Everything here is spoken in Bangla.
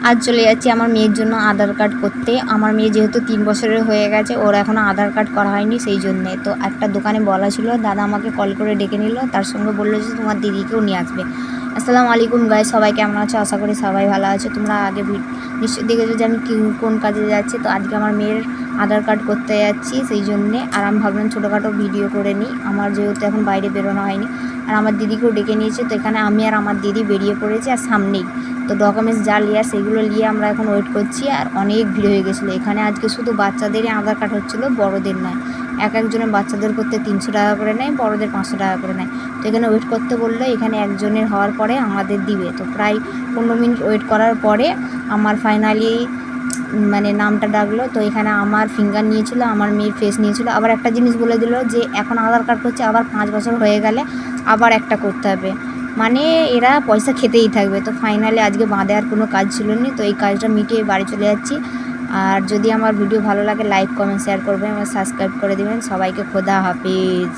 আজ চলে যাচ্ছি আমার মেয়ের জন্য আধার কার্ড করতে। আমার মেয়ে যেহেতু 3 বছরের হয়ে গেছে, ওর এখনও আধার কার্ড করা হয়নি, সেই জন্যে। তো একটা দোকানে বলা ছিল, দাদা আমাকে কল করে ডেকে নিল, তার সঙ্গে বললো যে তোমার দিদিকেও নিয়ে আসবে। আসসালামু আলাইকুম গাইস, সবাই কেমন আছো? আশা করি সবাই ভালো আছে। তোমরা আগে নিশ্চয়ই দেখেছো যে আমি কোন কাজে যাচ্ছি। তো আজকে আমার মেয়ের আধার কার্ড করতে যাচ্ছি, সেই জন্যে। আর আমি ভাবলাম ছোটোখাটো ভিডিও করে নিই, আমার যেহেতু এখন বাইরে বেরোনো হয়নি। আর আমার দিদিকেও ডেকে নিয়েছে, তো এখানে আমি আর আমার দিদি বেরিয়ে পড়েছি, আর সামনেই তো ডকুমেন্টস যা লিয়ার সেগুলো নিয়ে আমরা এখন ওয়েট করছি। আর অনেক ভিড় হয়ে গেছিলো এখানে। আজকে শুধু বাচ্চাদেরই আধার কার্ড হচ্ছিলো, বড়দের নয়। একজনের বাচ্চাদের করতে 300 টাকা করে নেয়, বড়দের 500 টাকা করে নেয়। তো এখানে ওয়েট করতে বললো, এখানে একজনের হওয়ার পরে আমাদের দিবে। তো প্রায় 15 মিনিট ওয়েট করার পরে আমার ফাইনালি মানে নামটা ডাকলো। তো এখানে আমার ফিঙ্গার নিয়েছিল, আমার মেয়ের ফেস নিয়েছিল। আবার একটা জিনিস বলে দিল যে এখন আধার কার্ড করছে, আবার 5 বছর হয়ে গেলে আবার একটা করতে হবে। মানে এরা পয়সা খেতেই থাকবে। তো ফাইনালি আজকে বাঁধে আর কোনো কাজ ছিল না, তো এই কাজটা মিটিয়ে বাড়ি চলে যাচ্ছি। আর যদি আমার ভিডিও ভালো লাগে লাইক কমেন্ট শেয়ার করবেন এবং সাবস্ক্রাইব করে দেবেন। সবাইকে খোদা হাফেজ।